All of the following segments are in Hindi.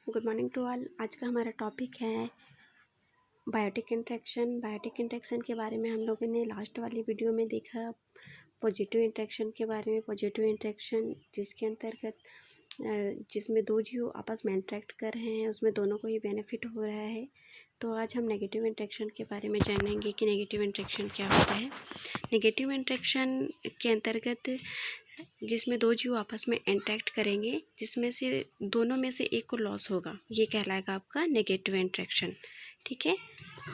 Good morning to all. आज का हमारा टॉपिक है बायोटिक इंटरेक्शन। बायोटिक इंटरेक्शन के बारे में हम लोगों ने लास्ट वाली वीडियो में देखा पॉजिटिव इंटरेक्शन के बारे में। पॉजिटिव इंटरेक्शन जिसके अंतर्गत जिसमें दो जीव आपस में इंटरेक्ट कर रहे हैं, उसमें दोनों को ही बेनिफिट हो रहा है। तो आज हम नेगेटिव इंटरेक्शन के बारे में जानेंगे कि नेगेटिव इंटरेक्शन क्या होता है। नेगेटिव इंटरेक्शन के अंतर्गत जिसमें दो जीव आपस में इंटरेक्ट करेंगे, जिसमें से दोनों में से एक को लॉस होगा, ये कहलाएगा आपका नेगेटिव इंटरेक्शन। ठीक है,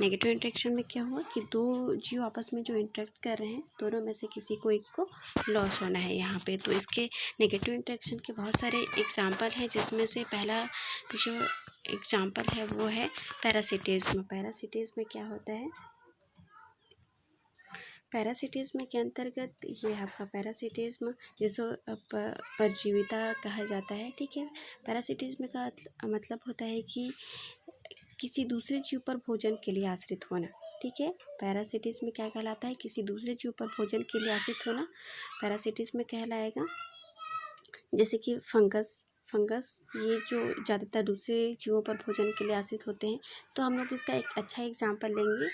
नेगेटिव इंटरेक्शन में क्या हुआ कि दो जीव आपस में जो इंटरेक्ट कर रहे हैं, दोनों में से किसी को एक को लॉस होना है यहाँ पे। तो इसके नेगेटिव इंटरेक्शन के बहुत सारे एग्जाम्पल हैं, जिसमें से पहला जो एग्जाम्पल है वो है पैरासिटिज्म। पैरासिटिज्म में क्या होता है, पैरासिटिज्म के अंतर्गत ये आपका पैरासिटिज्म जिसको परजीविता कहा जाता है। ठीक है, पैरासिटिज्म का मतलब होता है कि किसी दूसरे जीव पर भोजन के लिए आश्रित होना। ठीक है, पैरासिटिज्म क्या कहलाता है, किसी दूसरे जीव पर भोजन के लिए आश्रित होना पैरासिटिज्म कहलाएगा। जैसे कि फंगस ये जो ज़्यादातर दूसरे जीवों पर भोजन के लिए आश्रित होते हैं। तो हम लोग इसका एक अच्छा एग्जाम्पल लेंगे।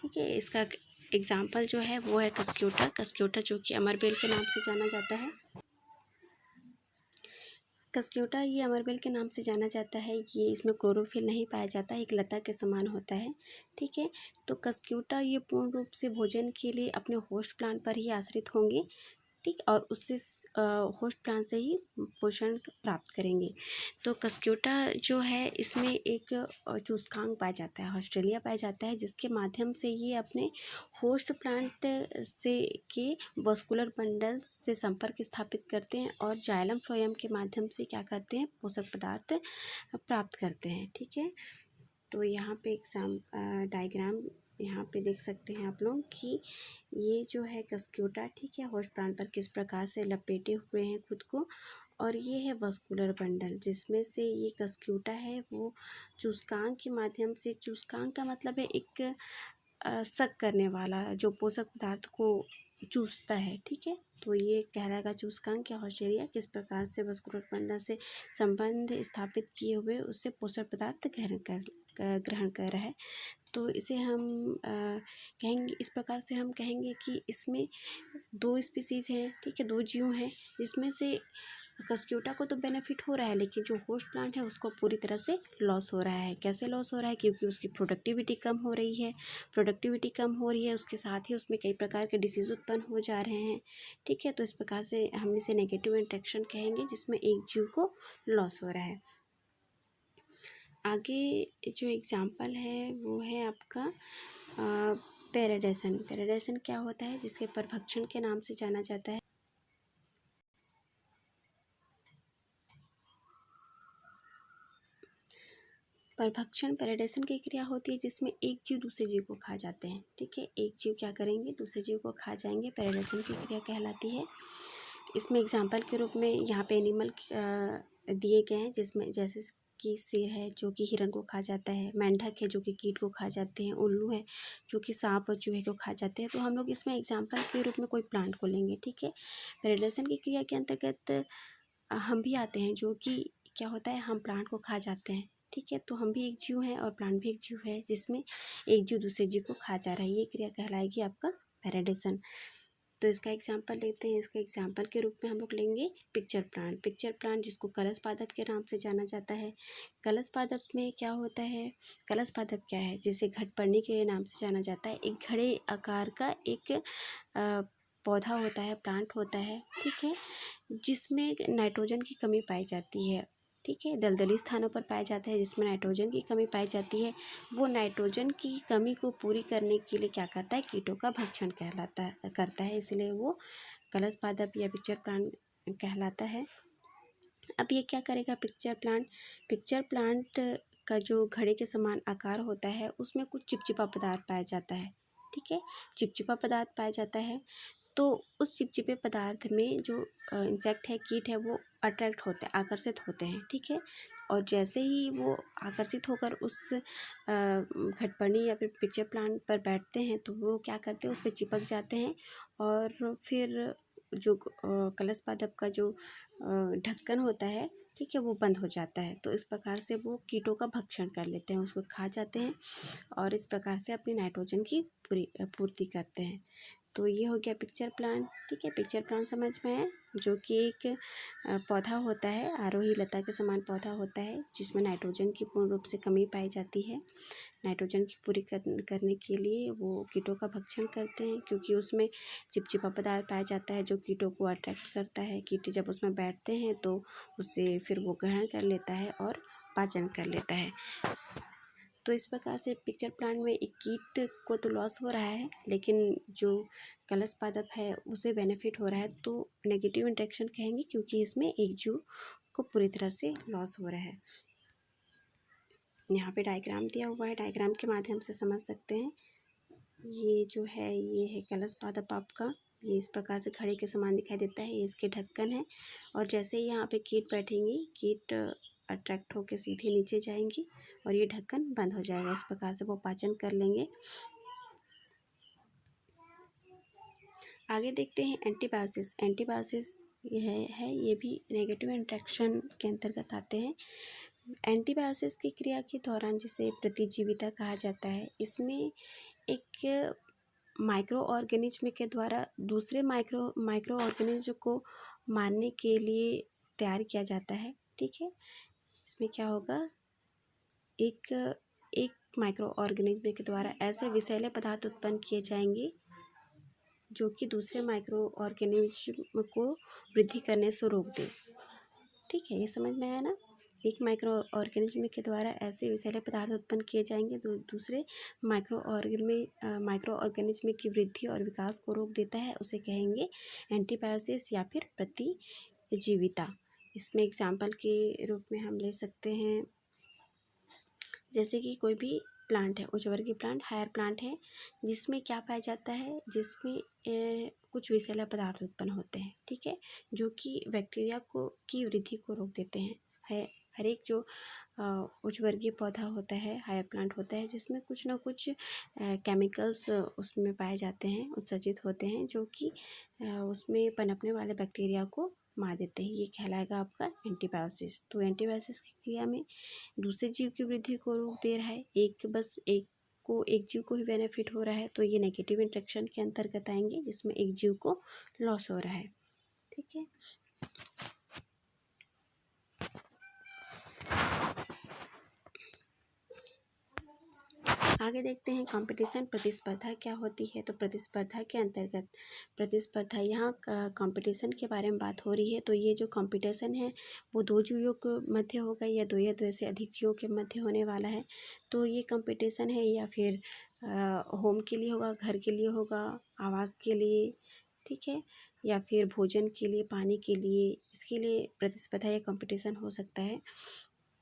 ठीक है, इसका एग्जाम्पल जो है वो है कस्क्यूटा। कस्क्यूटा जो कि अमरबेल के नाम से जाना जाता है। कस्क्यूटा ये अमरबेल के नाम से जाना जाता है। ये इसमें क्लोरोफिल नहीं पाया जाता है, एक लता के समान होता है। ठीक है, तो कस्क्यूटा ये पूर्ण रूप से भोजन के लिए अपने होस्ट प्लांट पर ही आश्रित होंगे। ठीक, और उससे होस्ट प्लांट से ही पोषण प्राप्त करेंगे। तो कस्क्यूटा जो है इसमें एक चूस्कांक पाया जाता है, ऑस्ट्रेलिया पाया जाता है, जिसके माध्यम से ये अपने होस्ट प्लांट से के वस्कुलर बंडल से संपर्क स्थापित करते हैं और जाइलम फ्लोएम के माध्यम से क्या करते हैं, पोषक पदार्थ प्राप्त करते हैं। ठीक है, तो यहाँ पे डायग्राम यहाँ पे देख सकते हैं आप लोग कि ये जो है कस्क्यूटा, ठीक है, होस्ट प्लांट पर किस प्रकार से लपेटे हुए हैं खुद को। और ये है वस्कुलर बंडल, जिसमें से ये कस्क्यूटा है वो चूस्कांक के माध्यम से, चूस्कांक का मतलब है एक सक करने वाला जो पोषक पदार्थ को चूसता है। ठीक है, तो ये कहलाएगा चूस्कांक या ऑस्ट्रेलिया किस प्रकार से वस्कुलर बंडल से संबंध स्थापित किए हुए उससे पोषक पदार्थ ग्रहण कर रहा है। तो इसे हम कहेंगे, इस प्रकार से हम कहेंगे कि इसमें दो स्पीसीज़ हैं। ठीक है, दो जीव हैं, जिसमें से कस्क्यूटा को तो बेनिफिट हो रहा है, लेकिन जो होस्ट प्लांट है उसको पूरी तरह से लॉस हो रहा है। कैसे लॉस हो रहा है, क्योंकि उसकी प्रोडक्टिविटी कम हो रही है। प्रोडक्टिविटी कम हो रही है, उसके साथ ही उसमें कई प्रकार के डिसीज़ उत्पन्न हो जा रहे हैं। ठीक है, तो इस प्रकार से हम इसे नेगेटिव इंटरेक्शन कहेंगे, जिसमें एक जीव को लॉस हो रहा है। आगे जो एग्जाम्पल है वो है आपका पैराडाइसन। पैराडाइसन क्या होता है, जिसके परभक्षण के नाम से जाना जाता है। परभक्षण पैराडाइसन की क्रिया होती है जिसमें एक जीव दूसरे जीव को खा जाते हैं। ठीक है, एक जीव क्या करेंगे, दूसरे जीव को खा जाएंगे, पैराडाइसन की क्रिया कहलाती है। इसमें एग्जाम्पल के रूप में यहाँ पे एनिमल दिए गए हैं, जिसमें जैसे कि शेर है जो कि हिरन को खा जाता है, मेंढक है जो कि कीट को खा जाते हैं, उल्लू है जो कि सांप और चूहे को खा जाते हैं। तो हम लोग इसमें एग्जाम्पल के रूप में कोई प्लांट को लेंगे। ठीक है, पैराडाइसन की क्रिया के अंतर्गत हम भी आते हैं, जो कि क्या होता है, हम प्लांट को खा जाते हैं। ठीक है, तो हम भी एक जीव हैं और प्लांट भी एक जीव है, जिसमें एक जीव दूसरे जीव को खा जा रहा है। ये क्रिया कहलाएगी आपका पैराडाइसन। तो इसका एग्जाम्पल लेते हैं। इसका एग्जाम्पल के रूप में हम लोग लेंगे पिक्चर प्लांट। पिक्चर प्लांट जिसको कलश पादप के नाम से जाना जाता है। कलश पादप में क्या होता है, कलश पादप क्या है, जिसे घटपर्णी के नाम से जाना जाता है। एक घड़े आकार का एक पौधा होता है, प्लांट होता है। ठीक है, जिसमें नाइट्रोजन की कमी पाई जाती है। ठीक है, दलदली स्थानों पर पाया जाता है, जिसमें नाइट्रोजन की कमी पाई जाती है। वो नाइट्रोजन की कमी को पूरी करने के लिए क्या करता है, कीटों का भक्षण करता है, इसलिए वो कलश पादप या पिक्चर प्लांट कहलाता है। अब ये क्या करेगा, पिक्चर प्लांट का जो घड़े के समान आकार होता है, उसमें कुछ चिपचिपा पदार्थ पाया जाता है। ठीक है, चिपचिपा पदार्थ पाया जाता है, तो उस चिपचिपे पदार्थ में जो इंसेक्ट है, कीट है, वो अट्रैक्ट होते हैं, आकर्षित होते हैं। ठीक है, और जैसे ही वो आकर्षित होकर उस घटपर्णी या फिर पिक्चर प्लांट पर बैठते हैं, तो वो क्या करते हैं, उस पर चिपक जाते हैं। और फिर जो कलश पादप का जो ढक्कन होता है, ठीक है, वो बंद हो जाता है। तो इस प्रकार से वो कीटों का भक्षण कर लेते हैं, उसको खा जाते हैं और इस प्रकार से अपनी नाइट्रोजन की पूर्ति करते हैं। तो ये हो गया पिक्चर प्लांट। ठीक है, पिक्चर प्लांट समझ में है, जो कि एक पौधा होता है, आरोही लता के समान पौधा होता है, जिसमें नाइट्रोजन की पूर्ण रूप से कमी पाई जाती है। नाइट्रोजन की पूरी करने के लिए वो कीटों का भक्षण करते हैं, क्योंकि उसमें चिपचिपा पदार्थ पाया जाता है जो कीटों को अट्रैक्ट करता है। कीट जब उसमें बैठते हैं तो उससे फिर वो ग्रहण कर लेता है और पाचन कर लेता है। तो इस प्रकार से पिक्चर प्लांट में एक कीट को तो लॉस हो रहा है, लेकिन जो कलश पादप है उसे बेनिफिट हो रहा है। तो नेगेटिव इंटरेक्शन कहेंगे, क्योंकि इसमें एक जीव को पूरी तरह से लॉस हो रहा है। यहाँ पे डायग्राम दिया हुआ है, डायग्राम के माध्यम से समझ सकते हैं। ये जो है ये है कलश पादप आपका, ये इस प्रकार से घड़े के समान दिखाई देता है। ये इसके ढक्कन है और जैसे ही यहाँ पे कीट बैठेंगी, कीट अट्रैक्ट होकर सीधे नीचे जाएंगी और ये ढक्कन बंद हो जाएगा। इस प्रकार से वो पाचन कर लेंगे। आगे देखते हैं एंटीबायोसिस। एंटीबायोसिस ये भी नेगेटिव इंटरेक्शन के अंतर्गत आते हैं। एंटीबायोसिस की क्रिया के दौरान जिसे प्रतिजीविता कहा जाता है, इसमें एक माइक्रो ऑर्गेनिज्म के द्वारा दूसरे माइक्रो ऑर्गेनिज्म को मारने के लिए तैयार किया जाता है। ठीक है, इसमें क्या होगा, एक माइक्रो ऑर्गेनिज्म के द्वारा ऐसे विषैले पदार्थ उत्पन्न किए जाएंगे जो कि दूसरे माइक्रो ऑर्गेनिज्म को वृद्धि करने से रोक दे। ठीक है, ये समझ में आया ना। एक माइक्रो ऑर्गेनिज्म के द्वारा ऐसे विषैले पदार्थ उत्पन्न किए जाएंगे दूसरे माइक्रो ऑर्गेनिज्म की वृद्धि और विकास को रोक देता है, उसे कहेंगे एंटीबायोसिस या फिर प्रतिजीविता। इसमें एग्जाम्पल के रूप में हम ले सकते हैं, जैसे कि कोई भी प्लांट है, उच्चवर्गीय प्लांट, हायर प्लांट है, जिसमें क्या पाया जाता है, जिसमें कुछ विषैले पदार्थ उत्पन्न होते हैं। ठीक है, जो कि बैक्टीरिया की वृद्धि को रोक देते हैं। हर एक जो उच्चवर्गीय पौधा होता है, हायर प्लांट होता है, जिसमें कुछ ना कुछ केमिकल्स उसमें पाए जाते हैं, उत्सर्जित होते हैं, जो कि उसमें पनपने वाले बैक्टीरिया को मार देते हैं। ये कहलाएगा आपका एंटीबायोसिस। तो एंटीबायोसिस की क्रिया में दूसरे जीव की वृद्धि को रोक दे रहा है, एक जीव को ही बेनिफिट हो रहा है। तो ये नेगेटिव इंटरेक्शन के अंतर्गत आएंगे, जिसमें एक जीव को लॉस हो रहा है। ठीक है, आगे देखते हैं कंपटीशन, प्रतिस्पर्धा क्या होती है। तो प्रतिस्पर्धा के अंतर्गत, प्रतिस्पर्धा, यहाँ कंपटीशन के बारे में बात हो रही है। तो ये जो कंपटीशन है वो दो जीवों के मध्य होगा या दो से अधिक जीवों के मध्य होने वाला है। तो ये कंपटीशन है या फिर होम के लिए होगा, घर के लिए होगा, आवास के लिए, ठीक है, या फिर भोजन के लिए, पानी के लिए, इसके लिए प्रतिस्पर्धा या कंपटीशन हो सकता है।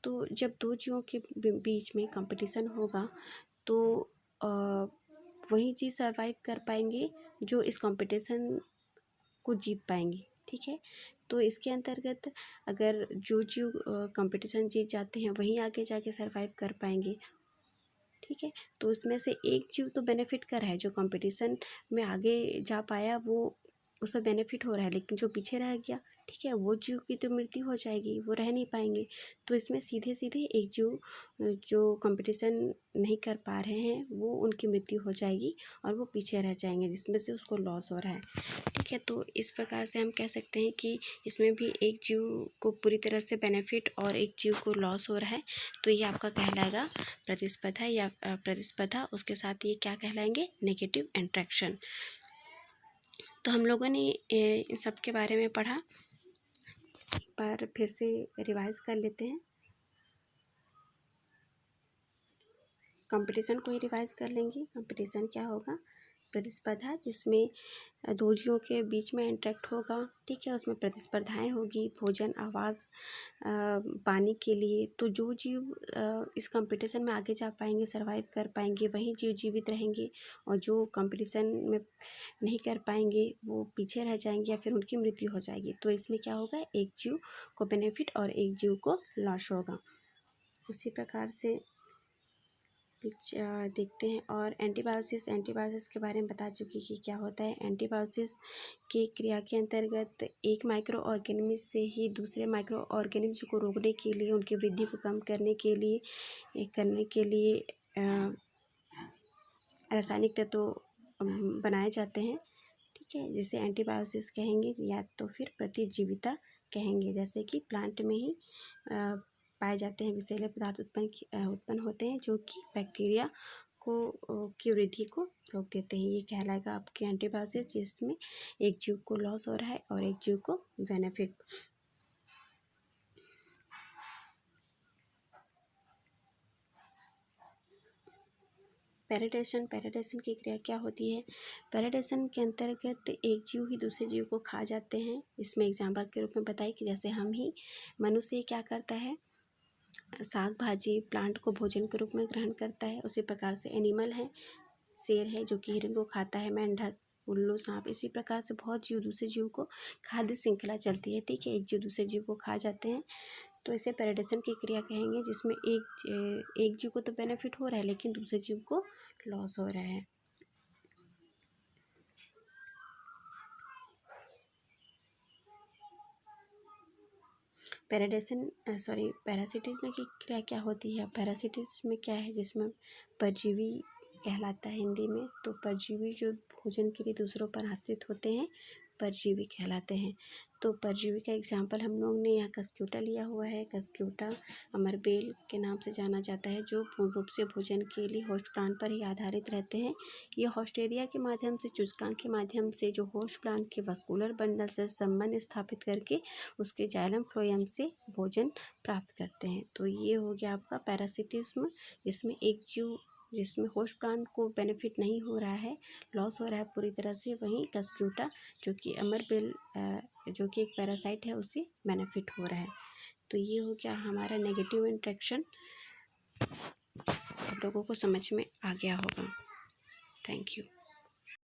तो जब दो जीवों के बीच में कंपटीशन होगा तो वही चीज़ सर्वाइव कर पाएंगे जो इस कंपटीशन को जीत पाएंगे। ठीक है, तो इसके अंतर्गत अगर जो जीव कंपटीशन जीत जाते हैं वहीं आगे जाके सर्वाइव कर पाएंगे। ठीक है, तो उसमें से एक जीव तो बेनिफिट कर रहा है, जो कंपटीशन में आगे जा पाया वो उसे बेनिफिट हो रहा है, लेकिन जो पीछे रह गया, ठीक है, वो जीव की तो मृत्यु हो जाएगी, वो रह नहीं पाएंगे। तो इसमें सीधे सीधे एक जीव जो कंपटीशन नहीं कर पा रहे हैं वो उनकी मृत्यु हो जाएगी और वो पीछे रह जाएंगे, जिसमें से उसको लॉस हो रहा है। ठीक है, तो इस प्रकार से हम कह सकते हैं कि इसमें भी एक जीव को पूरी तरह से बेनिफिट और एक जीव को लॉस हो रहा है। तो ये आपका कहलाएगा प्रतिस्पर्धा या प्रतिस्पर्धा। उसके साथ ये क्या कहलाएंगे, नेगेटिव इंटरेक्शन। तो हम लोगों ने इन सब के बारे में पढ़ा, एक बार फिर से रिवाइज कर लेते हैं। कंपटीशन को ही रिवाइज कर लेंगे। कंपटीशन क्या होगा, प्रतिस्पर्धा, जिसमें दो जीवों के बीच में इंटरेक्ट होगा। ठीक है, उसमें प्रतिस्पर्धाएं होगी, भोजन, आवास, पानी के लिए। तो जो जीव इस कंपटीशन में आगे जा पाएंगे, सरवाइव कर पाएंगे, वही जीव जीवित रहेंगे, और जो कंपटीशन में नहीं कर पाएंगे वो पीछे रह जाएंगे या फिर उनकी मृत्यु हो जाएगी। तो इसमें क्या होगा, एक जीव को बेनिफिट और एक जीव को लॉस होगा। उसी प्रकार से देखते हैं। और एंटीबायोसिस के बारे में बता चुकी कि क्या होता है। एंटीबायोसिस की क्रिया के अंतर्गत एक माइक्रो ऑर्गेनिज्म से ही दूसरे माइक्रो ऑर्गेनिज्म को रोकने के लिए, उनकी वृद्धि को कम करने के लिए रासायनिक तत्व बनाए जाते हैं, ठीक है, जिसे एंटीबायोसिस कहेंगे या तो फिर प्रतिजीविता कहेंगे। जैसे कि प्लांट में ही पाए जाते हैं विषैले पदार्थ उत्पन्न होते हैं जो कि बैक्टीरिया की वृद्धि को रोक देते हैं। ये कहलाएगा आपके एंटीबायोसिस, जिसमें एक जीव को लॉस हो रहा है और एक जीव को बेनिफिट। पैराडाइजेशन की क्रिया क्या होती है। पैराडाइजेशन के अंतर्गत एक जीव ही दूसरे जीव को खा जाते हैं। इसमें एग्जाम्पल के रूप में बताइए कि जैसे हम ही मनुष्य क्या करता है, साग भाजी प्लांट को भोजन के रूप में ग्रहण करता है, उसी प्रकार से एनिमल है, शेर है जो कि हिरण को खाता है, मेंढक, उल्लू, सांप, इसी प्रकार से बहुत जीव दूसरे जीव को खाद्य श्रृंखला चलती है, ठीक है। एक जीव दूसरे जीव को खा जाते हैं, तो इसे पैराडाइजेशन की क्रिया कहेंगे, जिसमें एक जीव को तो बेनिफिट हो रहा है लेकिन दूसरे जीव को लॉस हो रहा है। पैरासिटिज्म की क्रिया क्या होती है। पैरासिटिज्म में क्या है, जिसमें परजीवी कहलाता है हिंदी में। तो परजीवी जो भोजन के लिए दूसरों पर आश्रित होते हैं, परजीवी कहलाते हैं। तो परजीवी का एग्जाम्पल हम लोग ने यहाँ कस्क्यूटा लिया हुआ है। कस्क्यूटा अमरबेल के नाम से जाना जाता है, जो पूर्ण रूप से भोजन के लिए होस्ट प्लांट पर ही आधारित रहते हैं। ये होस्टेरिया के माध्यम से, चूसकांक के माध्यम से जो होस्ट प्लांट के वस्कुलर बंडल से संबंध स्थापित करके उसके जाइलम फ्लोएम से भोजन प्राप्त करते हैं। तो ये हो गया आपका पैरासिटिज्म, जिसमें होस्ट प्लांट को बेनिफिट नहीं हो रहा है, लॉस हो रहा है पूरी तरह से। वहीं कस्क्यूटा जो कि अमरबेल जो कि एक पैरासाइट है, उससे बेनिफिट हो रहा है। तो ये हो गया हमारा नेगेटिव इंट्रैक्शन। आप लोगों को समझ में आ गया होगा। Thank you.